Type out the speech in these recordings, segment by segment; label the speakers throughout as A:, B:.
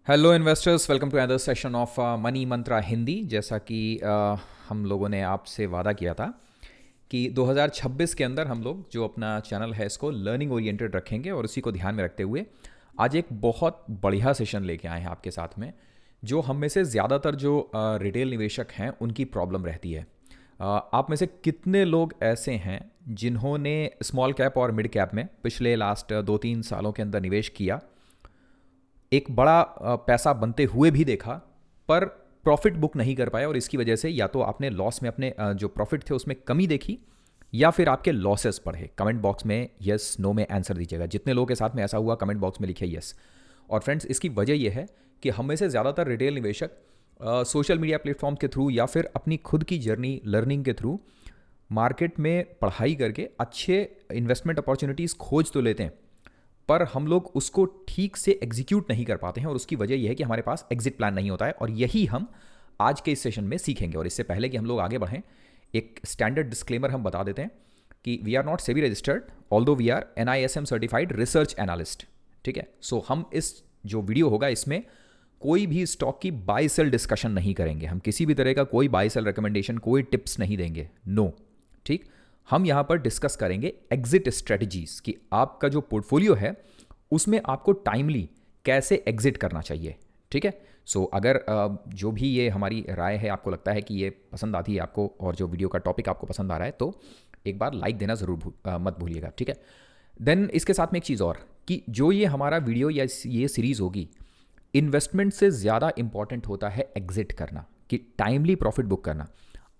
A: Hello investors, welcome to another session of money Mantra Hindi. जैसा कि हम लोगों ने आपसे वादा किया था कि 2026 के अंदर हम लोग जो अपना चैनल है इसको लर्निंग ओरिएंटेड रखेंगे और उसी को ध्यान में रखते हुए आज एक बहुत बढ़िया सेशन लेके आए हैं आपके साथ में, जो हम में से ज़्यादातर जो रिटेल निवेशक हैं उनकी प्रॉब्लम रहती है। आप में से कितने लोग ऐसे हैं जिन्होंने स्मॉल कैप और मिड कैप में पिछले लास्ट 2-3 सालों के अंदर निवेश किया, एक बड़ा पैसा बनते हुए भी देखा, पर प्रॉफिट बुक नहीं कर पाया और इसकी वजह से या तो आपने लॉस में अपने जो प्रॉफिट थे उसमें कमी देखी या फिर आपके लॉसेस बढ़े। कमेंट बॉक्स में यस नो में आंसर दीजिएगा। जितने लोगों के साथ में ऐसा हुआ कमेंट बॉक्स में लिखिए यस। और फ्रेंड्स, इसकी वजह यह है कि हम में से ज़्यादातर रिटेल निवेशक सोशल मीडिया प्लेटफॉर्म के थ्रू या फिर अपनी खुद की जर्नी लर्निंग के थ्रू मार्केट में पढ़ाई करके अच्छे इन्वेस्टमेंट अपॉर्चुनिटीज़ खोज तो लेते हैं, पर हम लोग उसको ठीक से एग्जीक्यूट नहीं कर पाते हैं और उसकी वजह यह है कि हमारे पास एग्जिट प्लान नहीं होता है। और यही हम आज के इस सेशन में सीखेंगे। और इससे पहले कि हम लोग आगे बढ़ें, एक स्टैंडर्ड डिस्क्लेमर हम बता देते हैं कि we are not SEBI registered, although we are NISM certified research analyst. ठीक है, सो हम इस जो वीडियो होगा इसमें कोई भी स्टॉक की बाय सेल डिस्कशन नहीं करेंगे। हम किसी भी तरह का कोई बाय सेल रिकमेंडेशन, कोई टिप्स नहीं देंगे, नो। ठीक, हम यहां पर डिस्कस करेंगे एग्जिट स्ट्रेटजीज कि आपका जो पोर्टफोलियो है उसमें आपको टाइमली कैसे एग्जिट करना चाहिए। ठीक है, सो अगर जो भी ये हमारी राय है आपको लगता है कि ये पसंद आती है आपको और जो वीडियो का टॉपिक आपको पसंद आ रहा है, तो एक बार लाइक देना ज़रूर मत भूलिएगा। ठीक है, देन इसके साथ में एक चीज़ और कि जो ये हमारा वीडियो या ये सीरीज़ होगी, इन्वेस्टमेंट से ज़्यादा इंपॉर्टेंट होता है एग्जिट करना, कि टाइमली प्रॉफिट बुक करना।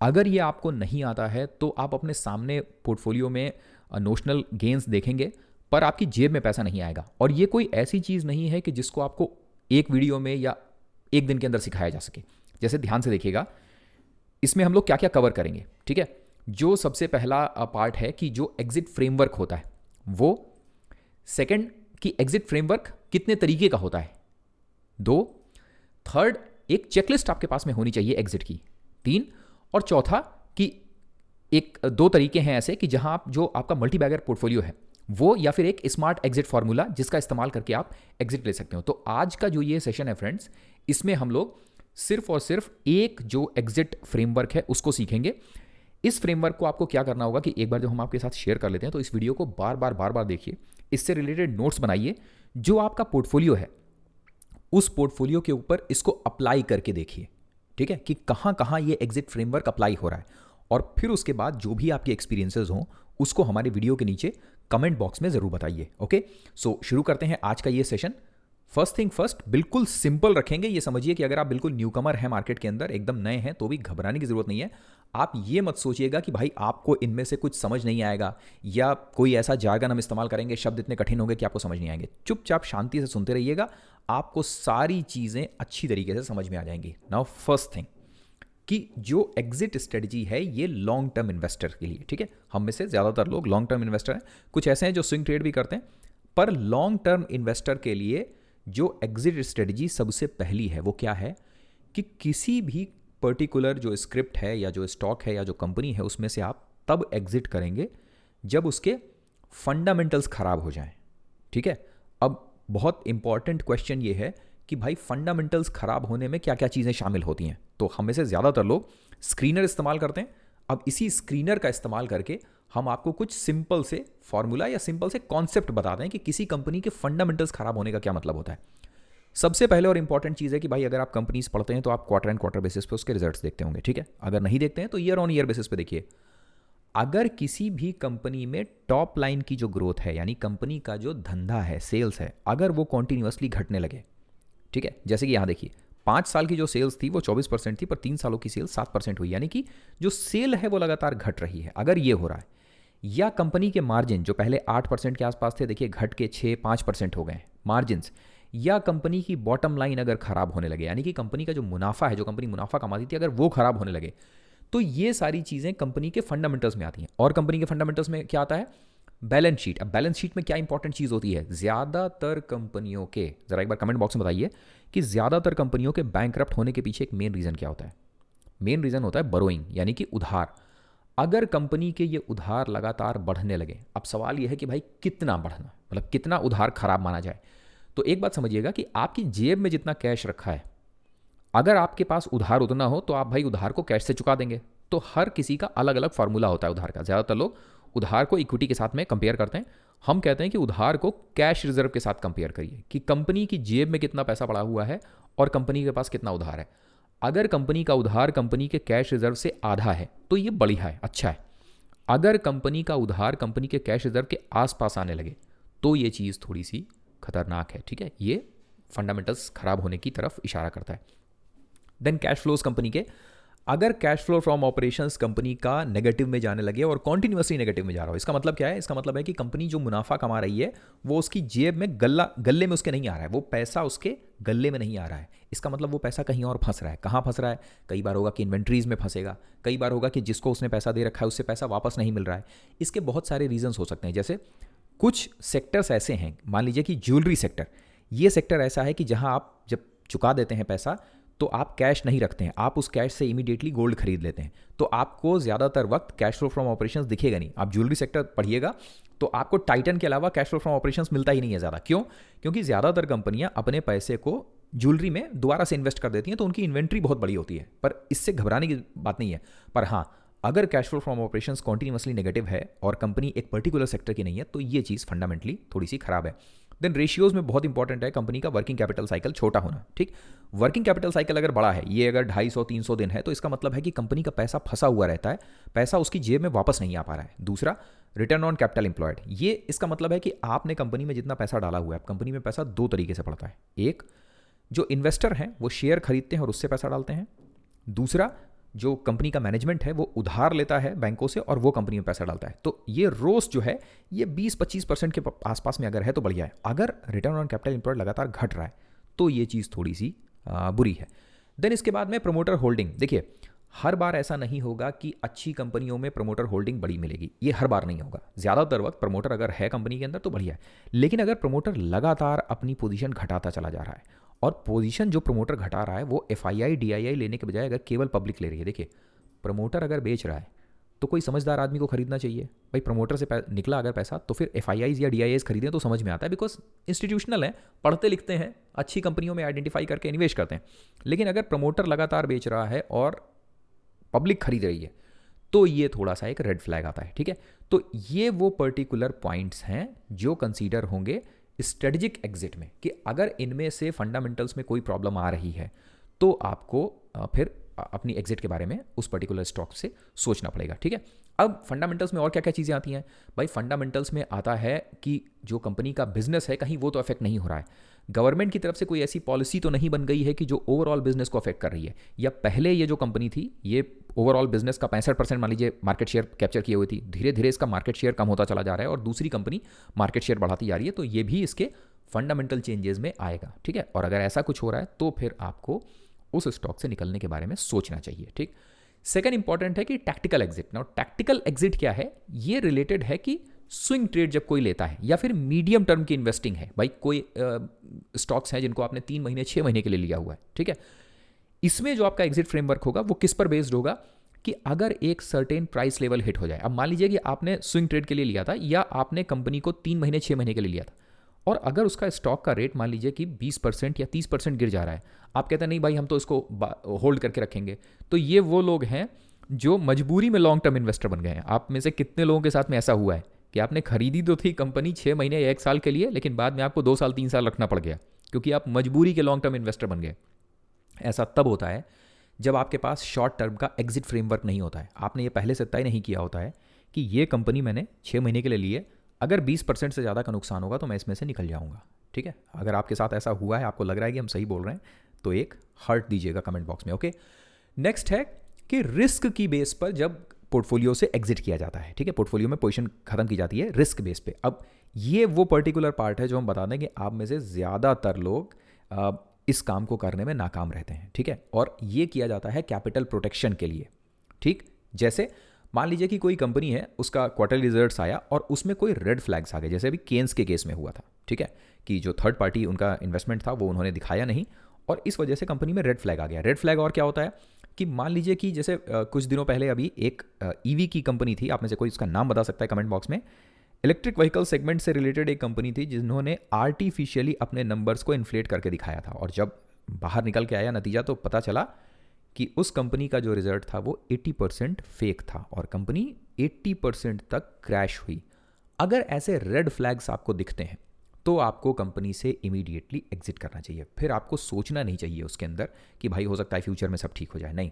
A: अगर ये आपको नहीं आता है तो आप अपने सामने पोर्टफोलियो में नोशनल गेंस देखेंगे, पर आपकी जेब में पैसा नहीं आएगा। और ये कोई ऐसी चीज़ नहीं है कि जिसको आपको एक वीडियो में या एक दिन के अंदर सिखाया जा सके। जैसे ध्यान से देखिएगा, इसमें हम लोग क्या क्या कवर करेंगे। ठीक है, जो सबसे पहला पार्ट है कि जो एग्जिट फ्रेमवर्क होता है वो, सेकंड कि एग्जिट फ्रेमवर्क कितने तरीके का होता है, दो, थर्ड एक चेकलिस्ट आपके पास में होनी चाहिए एग्जिट की, तीन, और चौथा कि एक दो तरीके हैं ऐसे कि जहां आप जो आपका मल्टी बैगर पोर्टफोलियो है वो, या फिर एक स्मार्ट एग्जिट फार्मूला जिसका इस्तेमाल करके आप एग्जिट ले सकते हो। तो आज का जो ये सेशन है फ्रेंड्स, इसमें हम लोग सिर्फ और सिर्फ एक जो एग्जिट फ्रेमवर्क है उसको सीखेंगे। इस फ्रेमवर्क को आपको क्या करना होगा कि एक बार जब हम आपके साथ शेयर कर लेते हैं तो इस वीडियो को बार बार देखिए, इससे रिलेटेड नोट्स बनाइए, जो आपका पोर्टफोलियो है उस पोर्टफोलियो के ऊपर इसको अप्लाई करके देखिए। ठीक है, कि कहां कहां ये एग्जिट फ्रेमवर्क अप्लाई हो रहा है, और फिर उसके बाद जो भी आपके एक्सपीरियंसेस हों उसको हमारे वीडियो के नीचे कमेंट बॉक्स में जरूर बताइए। ओके, सो शुरू करते हैं आज का ये सेशन। फर्स्ट थिंग फर्स्ट, बिल्कुल सिंपल रखेंगे। ये समझिए कि अगर आप बिल्कुल न्यूकमर हैं मार्केट के अंदर, एकदम नए हैं, तो भी घबराने की जरूरत नहीं है। आप ये मत सोचिएगा कि भाई आपको इनमें से कुछ समझ नहीं आएगा या कोई ऐसा जार्गन हम इस्तेमाल करेंगे, शब्द इतने कठिन होंगे कि आपको समझ नहीं आएंगे। चुपचाप शांति से सुनते रहिएगा, आपको सारी चीजें अच्छी तरीके से समझ में आ जाएंगी। नाउ फर्स्ट थिंग कि जो एग्जिट स्ट्रेटजी है ये लॉन्ग टर्म इन्वेस्टर के लिए। ठीक है, हम में से ज़्यादातर लोग लॉन्ग टर्म इन्वेस्टर हैं, कुछ ऐसे हैं जो स्विंग ट्रेड भी करते हैं, पर लॉन्ग टर्म इन्वेस्टर के लिए जो एग्जिट स्ट्रेटजी सबसे पहली है वो क्या है कि किसी भी पर्टिकुलर जो स्क्रिप्ट है या जो स्टॉक है या जो कंपनी है उसमें से आप तब एग्जिट करेंगे जब उसके फंडामेंटल्स खराब हो जाएं। ठीक है, अब बहुत इंपॉर्टेंट क्वेश्चन ये है कि भाई फंडामेंटल्स खराब होने में क्या क्या चीज़ें शामिल होती हैं। तो हम में से ज़्यादातर लोग स्क्रीनर इस्तेमाल करते हैं। अब इसी स्क्रीनर का इस्तेमाल करके हम आपको कुछ सिंपल से फॉर्मूला या सिंपल से कॉन्सेप्ट बताते हैं कि किसी कंपनी के फंडामेंटल्स खराब होने का क्या मतलब होता है। सबसे पहले और इंपॉर्टेंट चीज़ है कि भाई अगर आप कंपनीज पढ़ते हैं तो आप क्वार्टर एंड क्वार्टर बेसिस पे उसके रिजल्ट्स देखते होंगे। ठीक है, अगर नहीं देखते हैं तो ईयर ऑन ईयर बेसिस पे देखिए। अगर किसी भी कंपनी में टॉप लाइन की जो ग्रोथ है, यानी कंपनी का जो धंधा है, सेल्स है, अगर वो कॉन्टिन्यूसली घटने लगे, ठीक है, जैसे कि यहाँ देखिए 5 साल की जो सेल्स थी वो 24% थी, पर 3 सालों की सेल्स 7% हुई, यानी कि जो सेल है वो लगातार घट रही है। अगर ये हो रहा है, या कंपनी के मार्जिन जो पहले 8% के आसपास थे, देखिए घट के 6-5% हो गए मार्जिन्स, या कंपनी की बॉटम लाइन अगर खराब होने लगे, यानी कि कंपनी का जो मुनाफा है, जो कंपनी मुनाफा कमाती थी, अगर वो खराब होने लगे, तो ये सारी चीज़ें कंपनी के फंडामेंटल्स में आती हैं। और कंपनी के फंडामेंटल्स में क्या आता है? Balance sheet. अब बैलेंस शीट में क्या इंपॉर्टेंट चीज़ होती है? ज़्यादातर कंपनियों के, ज़रा एक बार कमेंट बॉक्स में बताइए कि ज़्यादातर कंपनियों के बैंकरप्ट होने के पीछे एक मेन रीज़न क्या होता है? मेन रीज़न होता है बोरोइंग, यानी कि उधार। अगर कंपनी के ये उधार लगातार बढ़ने लगे, अब सवाल यह है कि भाई कितना बढ़ना, मतलब कितना उधार खराब माना जाए। तो एक बात समझिएगा कि आपकी जेब में जितना कैश रखा है, अगर आपके पास उधार उतना हो तो आप भाई उधार को कैश से चुका देंगे। तो हर किसी का अलग अलग फार्मूला होता है उधार का। ज़्यादातर लोग उधार को इक्विटी के साथ में कंपेयर करते हैं। हम कहते हैं कि उधार को कैश रिजर्व के साथ कंपेयर करिए कि कंपनी की जेब में कितना पैसा पड़ा हुआ है और कंपनी के पास कितना उधार है। अगर कंपनी का उधार कंपनी के कैश रिजर्व से आधा है तो ये बढ़िया है, अच्छा है। अगर कंपनी का उधार कंपनी के कैश रिजर्व के आसपास आने लगे तो ये चीज़ थोड़ी सी खतरनाक है, ठीक है। ये फंडामेंटल्स खराब होने की तरफ इशारा करता है। देन कैश फ्लोज कंपनी के, अगर cash flow from operations company का नेगेटिव में जाने लगे और कॉन्टिन्यूसली नेगेटिव में जा रहा हो, इसका मतलब क्या है? इसका मतलब है कि कंपनी जो मुनाफा कमा रही है वो उसकी जेब में गले में उसके नहीं आ रहा है, वो पैसा उसके गले में नहीं आ रहा है। इसका मतलब वो पैसा कहीं और फंस रहा है। कहाँ फंस रहा है? कई बार होगा कि इन्वेंट्रीज में फंसेगा, कई बार होगा कि जिसको उसने पैसा दे रखा है उससे पैसा वापस नहीं मिल रहा है। इसके बहुत सारे रीजंस हो सकते हैं। जैसे कुछ सेक्टर्स ऐसे हैं, मान लीजिए कि ज्वेलरी सेक्टर, ये सेक्टर ऐसा है कि जहां आप जब चुका देते हैं पैसा तो आप कैश नहीं रखते हैं, आप उस कैश से इमीडिएटली गोल्ड खरीद लेते हैं। तो आपको ज़्यादातर वक्त कैश फ्लो फ्रॉम ऑपरेशंस दिखेगा नहीं। आप ज्वेलरी सेक्टर पढ़िएगा तो आपको टाइटन के अलावा कैश फ्लो फ्रॉम ऑपरेशंस मिलता ही नहीं है ज़्यादा। क्यों? क्योंकि ज़्यादातर कंपनियां अपने पैसे को ज्वेलरी में दोबारा से इन्वेस्ट कर देती हैं, तो उनकी इन्वेंट्री बहुत बड़ी होती है। पर इससे घबराने की बात नहीं है। पर हाँ, अगर cash flow from operations continuously negative है और कंपनी एक पर्टिकुलर सेक्टर की नहीं है तो ये चीज़ फंडामेंटली थोड़ी सी खराब है। देन रेशियोज में बहुत इंपॉर्टेंट है कंपनी का वर्किंग कैपिटल साइकिल छोटा होना, ठीक। वर्किंग कैपिटल साइकिल अगर बड़ा है, ये अगर 250-300 दिन है, तो इसका मतलब है कि कंपनी का पैसा फंसा हुआ रहता है, पैसा उसकी जेब में वापस नहीं आ पा रहा है। दूसरा, रिटर्न ऑन कैपिटल एम्प्लॉयड, ये इसका मतलब है कि आपने कंपनी में जितना पैसा डाला हुआ है, कंपनी में पैसा दो तरीके से पड़ता है। एक, जो इन्वेस्टर हैं वो शेयर खरीदते हैं और उससे पैसा डालते हैं। दूसरा, जो कंपनी का मैनेजमेंट है वो उधार लेता है बैंकों से और वो कंपनी में पैसा डालता है। तो ये रोज जो है ये 20-25% के आसपास में अगर है तो बढ़िया है। अगर रिटर्न ऑन कैपिटल एम्प्लॉयड लगातार घट रहा है तो ये चीज़ थोड़ी सी बुरी है। देन इसके बाद में प्रमोटर होल्डिंग, देखिए हर बार ऐसा नहीं होगा कि अच्छी कंपनियों में प्रमोटर होल्डिंग बड़ी मिलेगी, ये हर बार नहीं होगा। ज़्यादातर वक्त प्रमोटर अगर है कंपनी के अंदर तो बढ़िया है। लेकिन अगर प्रमोटर लगातार अपनी पोजीशन घटाता चला जा रहा है और पोजीशन जो प्रमोटर घटा रहा है वो FII DII लेने के बजाय अगर केवल पब्लिक ले रही है, देखिए प्रमोटर अगर बेच रहा है तो कोई समझदार आदमी को खरीदना चाहिए भाई। प्रमोटर से निकला अगर पैसा तो फिर FIIs या DIIs खरीदें तो समझ में आता है, बिकॉज इंस्टीट्यूशनल है, पढ़ते लिखते हैं, अच्छी कंपनियों में आइडेंटिफाई करके निवेश करते हैं। लेकिन अगर प्रमोटर लगातार बेच रहा है और पब्लिक खरीद रही है तो ये थोड़ा सा एक रेड फ्लैग आता है, ठीक है। तो ये वो पर्टिकुलर पॉइंट्स हैं जो कंसीडर होंगे स्ट्रेटेजिक एग्जिट में, कि अगर इनमें से फंडामेंटल्स में कोई प्रॉब्लम आ रही है तो आपको फिर अपनी एग्जिट के बारे में उस पर्टिकुलर स्टॉक से सोचना पड़ेगा, ठीक है। अब फंडामेंटल्स में और क्या क्या चीज़ें आती हैं भाई? फंडामेंटल्स में आता है कि जो कंपनी का बिजनेस है कहीं वो तो अफेक्ट नहीं हो रहा है, गवर्नमेंट की तरफ से कोई ऐसी पॉलिसी तो नहीं बन गई है कि जो ओवरऑल बिजनेस को अफेक्ट कर रही है, या पहले ये जो कंपनी थी ये ओवरऑल बिजनेस का 65% मान लीजिए मार्केट शेयर कैप्चर किए हुई थी, धीरे धीरे इसका मार्केट शेयर कम होता चला जा रहा है और दूसरी कंपनी मार्केट शेयर बढ़ाती जा रही है, तो ये भी इसके फंडामेंटल चेंजेस में आएगा, ठीक है। और अगर ऐसा कुछ हो रहा है तो फिर आपको उस स्टॉक से निकलने के बारे में सोचना चाहिए, ठीक। सेकंड इंपॉर्टेंट है कि tactical exit. Now tactical exit क्या है? ये रिलेटेड है कि स्विंग ट्रेड जब कोई लेता है या फिर मीडियम टर्म की इन्वेस्टिंग है, भाई कोई स्टॉक्स हैं जिनको आपने 3 महीने 6 महीने के लिए लिया हुआ है, ठीक है। इसमें जो आपका एग्जिट फ्रेमवर्क होगा वो किस पर बेस्ड होगा कि अगर एक सर्टेन प्राइस लेवल हिट हो जाए, अब मान लीजिए कि आपने स्विंग ट्रेड के लिए लिया था या आपने कंपनी को 3 महीने 6 महीने के लिए लिया था और अगर उसका स्टॉक का रेट मान लीजिए कि 20% या 30% गिर जा रहा है, आप कहते हैं नहीं भाई हम तो इसको होल्ड करके रखेंगे, तो ये वो लोग हैं जो मजबूरी में लॉन्ग टर्म इन्वेस्टर बन गए हैं। आप में से कितने लोगों के साथ में ऐसा हुआ है कि आपने खरीदी तो थी कंपनी 6 महीने या 1 साल के लिए, लेकिन बाद में आपको 2 साल 3 साल रखना पड़ गया क्योंकि आप मजबूरी के लॉन्ग टर्म इन्वेस्टर बन गए। ऐसा तब होता है जब आपके पास शॉर्ट टर्म का एग्जिट फ्रेमवर्क नहीं होता है। आपने ये पहले से तय नहीं किया होता है कि ये कंपनी मैंने 6 महीने के लिए ली है, अगर 20% से ज़्यादा का नुकसान होगा तो मैं इसमें से निकल जाऊंगा, ठीक है। अगर आपके साथ ऐसा हुआ है, आपको लग रहा है कि हम सही बोल रहे हैं, तो एक हार्ट दीजिएगा कमेंट बॉक्स में, ओके। नेक्स्ट है कि रिस्क की बेस पर जब पोर्टफोलियो से एग्जिट किया जाता है, ठीक है, पोर्टफोलियो में पोजीशन खत्म की जाती है रिस्क बेस पे। अब ये वो पर्टिकुलर पार्ट है जो हम बता दें कि आप में से ज़्यादातर लोग इस काम को करने में नाकाम रहते हैं, ठीक है। और ये किया जाता है कैपिटल प्रोटेक्शन के लिए, ठीक। जैसे मान लीजिए कि कोई कंपनी है, उसका क्वार्टरली रिजल्ट्स आया और उसमें कोई रेड फ्लैग्स आ गए, जैसे अभी केन्स के केस में हुआ था, ठीक है, कि जो थर्ड पार्टी उनका इन्वेस्टमेंट था वो उन्होंने दिखाया नहीं और इस वजह से कंपनी में रेड फ्लैग आ गया। रेड फ्लैग और क्या होता है कि मान लीजिए कि जैसे कुछ दिनों पहले अभी एक EV की कंपनी थी, आप में से कोई इसका नाम बता सकता है कमेंट बॉक्स में, इलेक्ट्रिक व्हीकल सेगमेंट से रिलेटेड एक कंपनी थी जिन्होंने आर्टिफिशियली अपने नंबर्स को इन्फ्लेट करके दिखाया था, और जब बाहर निकल के आया नतीजा तो पता चला कि उस कंपनी का जो रिजल्ट था वो 80% फेक था और कंपनी 80% तक क्रैश हुई। अगर ऐसे रेड फ्लैग्स आपको दिखते हैं तो आपको कंपनी से इमीडिएटली एग्जिट करना चाहिए। फिर आपको सोचना नहीं चाहिए उसके अंदर कि भाई हो सकता है फ्यूचर में सब ठीक हो जाए, नहीं।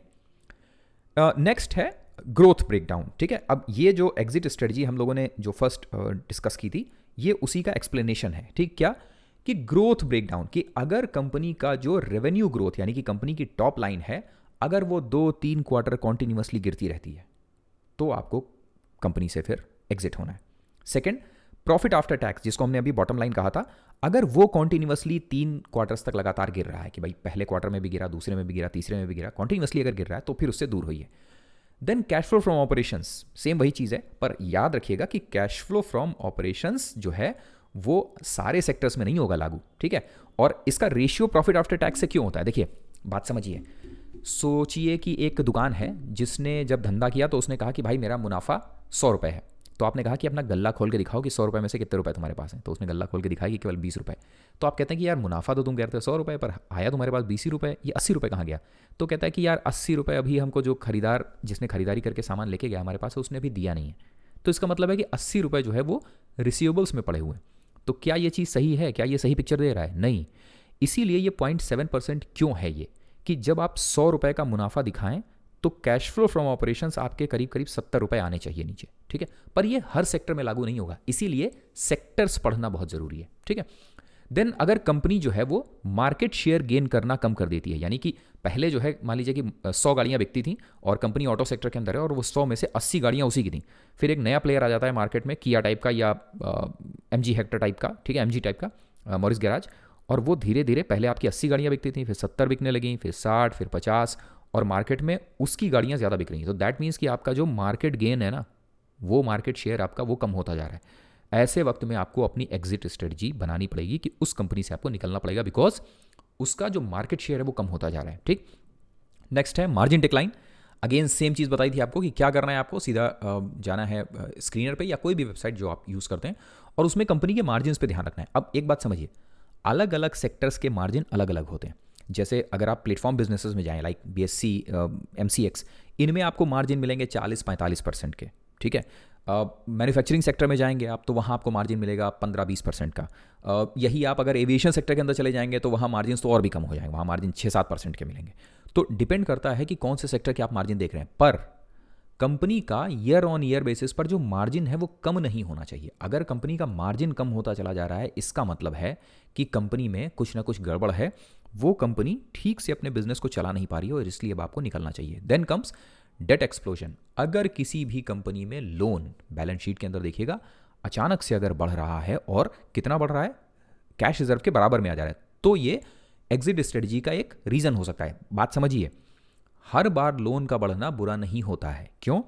A: नेक्स्ट है ग्रोथ ब्रेकडाउन। ठीक है, अब ये जो एग्जिट स्ट्रेटजी हम लोगों ने जो फर्स्ट डिस्कस की थी ये उसी का एक्सप्लेनेशन है। ठीक, क्या कि ग्रोथ ब्रेकडाउन, कि अगर कंपनी का जो रेवेन्यू ग्रोथ यानी कि कंपनी की टॉप लाइन है अगर वो 2-3 क्वार्टर कॉन्टिन्यूसली गिरती रहती है तो आपको कंपनी से फिर एग्जिट होना है। सेकेंड, प्रॉफिट आफ्टर टैक्स, जिसको हमने अभी बॉटम लाइन कहा था, अगर वो कॉन्टिन्यूसली 3 क्वार्टर्स तक लगातार गिर रहा है कि भाई पहले क्वार्टर में भी गिरा, दूसरे में भी गिरा, तीसरे में भी गिरा, कॉन्टिन्यूसली अगर गिर रहा है तो फिर उससे दूर होइए। Then cash flow from operations, same वही चीज़ है, पर याद रखिएगा कि कैश फ्लो फ्रॉम ऑपरेशंस जो है वो सारे सेक्टर्स में नहीं होगा लागू। ठीक है, और इसका रेशियो प्रॉफिट आफ्टर टैक्स से क्यों होता है, देखिए बात समझिए। सोचिए कि एक दुकान है जिसने जब धंधा किया तो उसने कहा कि भाई मेरा मुनाफा 100 रुपये है, तो आपने कहा कि अपना गल्ला खोल के दिखाओ कि 100 रुपये में से कितने रुपए तुम्हारे पास हैं, तो उसने गल्ला खोल के दिखाया कि केवल 20 रुपये। तो आप कहते हैं कि यार मुनाफा तो तुम कहते हो 100 रुपये, पर आया तुम्हारे पास 20 ही रुपये, ये 80 रुपये कहाँ गया? तो कहता है कि यार 80 रुपये अभी हमको जो खरीदार जिसने खरीदारी करके सामान लेके गया हमारे पास उसने अभी दिया नहीं है, तो इसका मतलब है कि 80 रुपये जो है वो रिसीवेबल्स में पड़े हुए हैं। तो क्या ये चीज़ सही है? क्या ये सही पिक्चर दे रहा है? नहीं। इसीलिए ये 0.7% क्यों है ये, कि जब आप 100 रुपये का मुनाफा दिखाएं तो कैश फ्लो फ्रॉम ऑपरेशंस आपके करीब करीब 70 रुपये आने चाहिए नीचे। ठीक है, पर ये हर सेक्टर में लागू नहीं होगा, इसीलिए सेक्टर्स पढ़ना बहुत ज़रूरी है। ठीक है, देन अगर कंपनी जो है वो मार्केट शेयर गेन करना कम कर देती है, यानी कि पहले जो है मान लीजिए कि 100 गाड़ियाँ बिकती थी और कंपनी ऑटो सेक्टर के अंदर है और वो 100 में से 80 गाड़ियाँ उसी की थी, फिर एक नया प्लेयर आ जाता है मार्केट में, किया टाइप का या MG हेक्टर टाइप का, ठीक है, MG टाइप का, मॉरिस गैराज, और वो धीरे धीरे पहले आपकी 80 गाड़ियाँ बिकती थी, फिर 70 बिकने लगी, फिर 60, फिर 50, और मार्केट में उसकी गाड़ियाँ ज़्यादा बिक रही हैं। तो दैट मीन्स कि आपका जो मार्केट गेन है ना, वो मार्केट शेयर आपका वो कम होता जा रहा है। ऐसे वक्त में आपको अपनी एग्जिट स्ट्रेटजी बनानी पड़ेगी कि उस कंपनी से आपको निकलना पड़ेगा, बिकॉज उसका जो मार्केट शेयर है वो कम होता जा रहा है। ठीक, नेक्स्ट है मार्जिन डिक्लाइन। अगेन सेम चीज़ बताई थी आपको कि क्या करना है, आपको सीधा जाना है स्क्रीनर पे या कोई भी वेबसाइट जो आप यूज़ करते हैं और उसमें कंपनी के मार्जिन पे ध्यान रखना है। अब एक बात समझिए, अलग अलग सेक्टर्स के मार्जिन अलग अलग होते हैं। जैसे अगर आप प्लेटफॉर्म बिजनेसेस में जाएं लाइक BSC, MCX, इनमें आपको मार्जिन मिलेंगे 40-45% के। ठीक है, मैन्युफैक्चरिंग सेक्टर में जाएंगे आप तो वहाँ आपको मार्जिन मिलेगा 15-20% का। यही आप अगर एविएशन सेक्टर के अंदर चले जाएंगे तो वहाँ मार्जिन तो और भी कम हो जाएंगे, वहाँ मार्जिन 6-7% के मिलेंगे। तो डिपेंड करता है कि कौन से सेक्टर के आप मार्जिन देख रहे हैं, पर कंपनी का ईयर ऑन ईयर बेसिस पर जो मार्जिन है वो कम नहीं होना चाहिए। अगर कंपनी का मार्जिन कम होता चला जा रहा है, इसका मतलब है कि कंपनी में कुछ ना कुछ गड़बड़ है, वो कंपनी ठीक से अपने बिजनेस को चला नहीं पा रही है और इसलिए अब आपको निकलना चाहिए। Then comes debt explosion. अगर किसी भी कंपनी में लोन बैलेंस शीट के अंदर देखिएगा अचानक से अगर बढ़ रहा है और कितना बढ़ रहा है, कैश रिजर्व के बराबर में आ जा रहा है, तो ये एग्जिट स्ट्रेटजी का एक रीजन हो सकता है। बात समझिए, हर बार लोन का बढ़ना बुरा नहीं होता है। क्यों?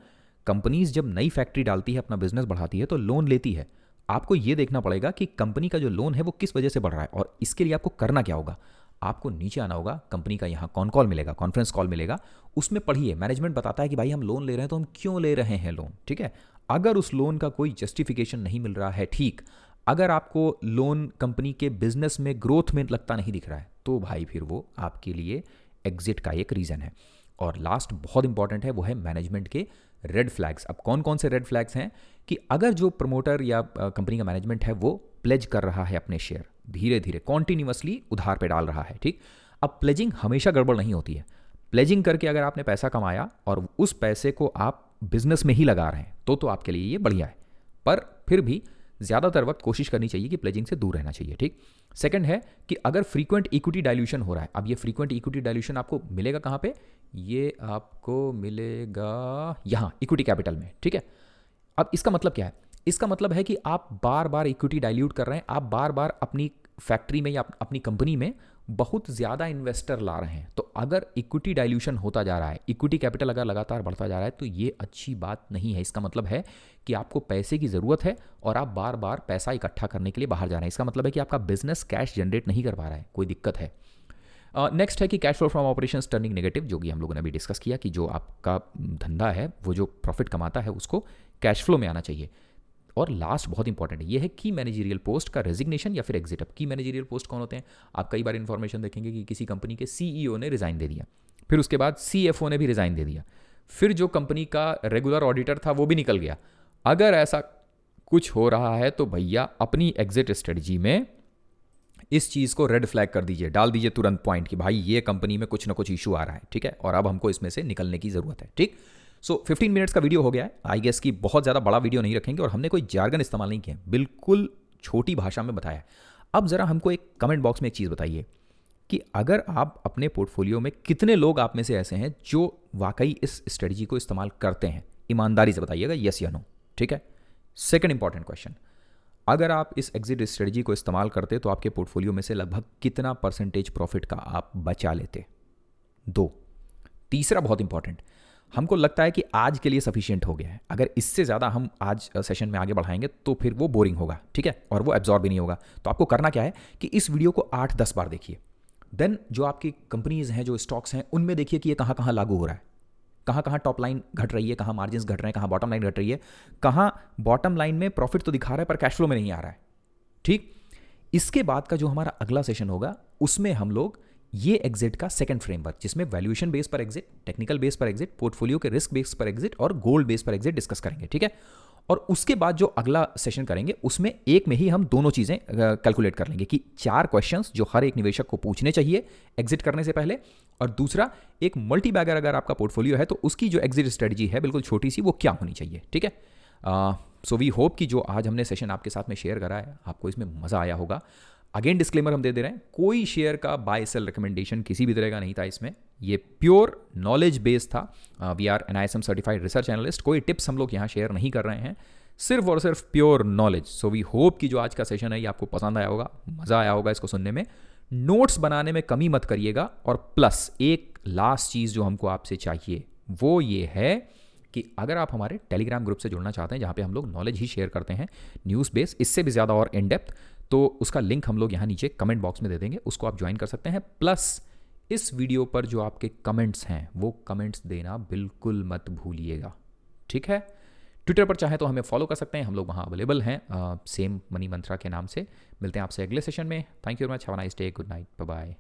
A: कंपनीज जब नई फैक्ट्री डालती है, अपना बिजनेस बढ़ाती है, तो लोन लेती है। आपको यह देखना पड़ेगा कि कंपनी का जो लोन है वो किस वजह से बढ़ रहा है, और इसके लिए आपको करना क्या होगा, आपको नीचे आना होगा। कंपनी का यहाँ कॉन कॉल मिलेगा, कॉन्फ्रेंस कॉल मिलेगा, उसमें पढ़िए, मैनेजमेंट बताता है कि भाई हम लोन ले रहे हैं तो हम क्यों ले रहे हैं लोन। ठीक है, अगर उस लोन का कोई जस्टिफिकेशन नहीं मिल रहा है, ठीक, अगर आपको लोन कंपनी के बिजनेस में ग्रोथ में लगता नहीं दिख रहा है, तो भाई फिर वो आपके लिए एग्जिट का एक रीज़न है। और लास्ट बहुत इंपॉर्टेंट है, वो है मैनेजमेंट के रेड फ्लैग्स। अब कौन कौन से रेड फ्लैग्स हैं कि अगर जो प्रमोटर या कंपनी का मैनेजमेंट है वो प्लेज कर रहा है अपने शेयर, धीरे धीरे कॉन्टिन्यूसली उधार पे डाल रहा है। ठीक, अब प्लेजिंग हमेशा गड़बड़ नहीं होती है। प्लेजिंग करके अगर आपने पैसा कमाया और उस पैसे को आप बिजनेस में ही लगा रहे हैं तो आपके लिए ये बढ़िया है, पर फिर भी ज़्यादातर वक्त कोशिश करनी चाहिए कि प्लेजिंग से दूर रहना चाहिए। ठीक, सेकंड है कि अगर फ्रीक्वेंट इक्विटी डाइल्यूशन हो रहा है, अब ये फ्रीक्वेंट इक्विटी डाइल्यूशन आपको मिलेगा कहाँ पे, ये आपको मिलेगा यहाँ इक्विटी कैपिटल में। ठीक है, अब इसका मतलब क्या है, इसका मतलब है कि आप बार बार इक्विटी डाइल्यूट कर रहे हैं, आप बार बार अपनी फैक्ट्री में या अपनी कंपनी में बहुत ज़्यादा इन्वेस्टर ला रहे हैं। तो अगर इक्विटी डाइल्यूशन होता जा रहा है, इक्विटी कैपिटल अगर लगातार बढ़ता जा रहा है, तो ये अच्छी बात नहीं है। इसका मतलब है कि आपको पैसे की ज़रूरत है और आप बार बार पैसा इकट्ठा करने के लिए बाहर जा रहे हैं। इसका मतलब है कि आपका बिजनेस कैश जनरेट नहीं कर पा रहा है, कोई दिक्कत है। नेक्स्ट है कि cash flow from operations turning negative, जो कि हम लोगों ने अभी डिस्कस किया कि जो आपका धंधा है वो जो प्रॉफिट कमाता है उसको कैश फ्लो में आना चाहिए। और लास्ट बहुत इंपॉर्टेंट है, ये है की मैनेजरियल पोस्ट का रेजिग्नेशन या फिर एग्जिट। अब की मैनेजरियल पोस्ट कौन होते हैं? आप कई बार इन्फॉर्मेशन देखेंगे कि किसी कंपनी के सीईओ ने रिज़ाइन दे दिया, फिर उसके बाद सीएफओ ने भी रिज़ाइन दे दिया, फिर जो कंपनी का रेगुलर ऑडिटर था वो भी निकल गया। अगर ऐसा कुछ हो रहा है तो भैया अपनी एग्जिट स्ट्रेटजी में इस चीज़ को रेड फ्लैग कर दीजिए, डाल दीजिए तुरंत पॉइंट कि भाई ये कंपनी में कुछ ना कुछ इशू आ रहा है, ठीक है, और अब हमको इसमें से निकलने की ज़रूरत है, ठीक। सो 15 मिनट्स का वीडियो हो गया है, आई गेस कि बहुत ज़्यादा बड़ा वीडियो नहीं रखेंगे, और हमने कोई जार्गन इस्तेमाल नहीं किया, बिल्कुल छोटी भाषा में बताया। अब ज़रा हमको एक कमेंट बॉक्स में एक चीज़ बताइए कि अगर आप अपने पोर्टफोलियो में कितने लोग आप में से ऐसे हैं जो वाकई इस स्ट्रेटजी को इस्तेमाल करते हैं, ईमानदारी से बताइएगा, यस या नो, ठीक है। सेकंड इंपॉर्टेंट क्वेश्चन, अगर आप इस एग्जिट स्ट्रेटजी को इस्तेमाल करते तो आपके पोर्टफोलियो में से लगभग कितना परसेंटेज प्रॉफिट का आप बचा लेते? 2। तीसरा बहुत इंपॉर्टेंट, हमको लगता है कि आज के लिए सफिशिएंट हो गया है, अगर इससे ज़्यादा हम आज सेशन में आगे बढ़ाएंगे तो फिर वो बोरिंग होगा, ठीक है, और वो एब्जॉर्ब भी नहीं होगा। तो आपको करना क्या है कि इस वीडियो को 8-10 बार देखिए, देन जो आपकी कंपनीज हैं, जो स्टॉक्स हैं, उनमें देखिए कि ये कहाँ कहाँ लागू हो रहा है, कहाँ कहाँ टॉप लाइन घट रही है, कहाँ मार्जिन्स घट रहे हैं, कहाँ बॉटम लाइन घट रही है, कहाँ बॉटम लाइन में प्रॉफिट तो दिखा रहा है पर कैश फ्लो में नहीं आ रहा है, ठीक। इसके बाद का जो हमारा अगला सेशन होगा उसमें हम लोग ये एग्जिट का सेकंड फ्रेमवर्क, जिसमें वैल्यूएशन बेस पर एग्जिट, टेक्निकल बेस पर एग्जिट, पोर्टफोलियो के रिस्क बेस पर एग्जिट और गोल्ड बेस पर एग्जिट डिस्कस करेंगे, ठीक है। और उसके बाद जो अगला सेशन करेंगे उसमें एक में ही हम दोनों चीज़ें कैलकुलेट कर लेंगे कि 4 क्वेश्चंस जो हर एक निवेशक को पूछने चाहिए एग्जिट करने से पहले, और दूसरा एक मल्टी बैगर अगर आपका पोर्टफोलियो है तो उसकी जो एग्जिट स्ट्रेटजी है बिल्कुल छोटी सी, वो क्या होनी चाहिए, ठीक है। सो वी होप कि जो आज हमने सेशन आपके साथ में शेयर करा है आपको इसमें मज़ा आया होगा। अगेन डिस्क्लेमर हम दे दे रहे हैं, कोई शेयर का बाय सेल रिकमेंडेशन किसी भी तरह का नहीं था इसमें, ये प्योर नॉलेज बेस्ड था। We are NISM certified research analyst, कोई टिप्स हम लोग यहाँ शेयर नहीं कर रहे हैं, सिर्फ और सिर्फ pure knowledge. So we hope कि जो आज का सेशन है ये आपको पसंद आया होगा, मज़ा आया होगा इसको सुनने में। नोट्स बनाने में कमी मत करिएगा, और प्लस एक लास्ट चीज़ जो हमको आपसे चाहिए वो ये है कि अगर आप हमारे टेलीग्राम ग्रुप से जुड़ना चाहते हैं जहाँ पे हम लोग नॉलेज ही शेयर करते हैं, न्यूज़ बेस, इससे भी ज़्यादा और इन डेप्थ, तो उसका लिंक हम लोग यहाँ नीचे कमेंट बॉक्स में दे देंगे, उसको आप ज्वाइन कर सकते हैं। प्लस इस वीडियो पर जो आपके कमेंट्स हैं वो कमेंट्स देना बिल्कुल मत भूलिएगा, ठीक है। ट्विटर पर चाहे तो हमें फॉलो कर सकते हैं, हम लोग वहाँ अवेलेबल हैं सेम मनी मंत्रा के नाम से। मिलते हैं आपसे अगले सेशन में। Thank you very much, have a nice day, good night, bye bye.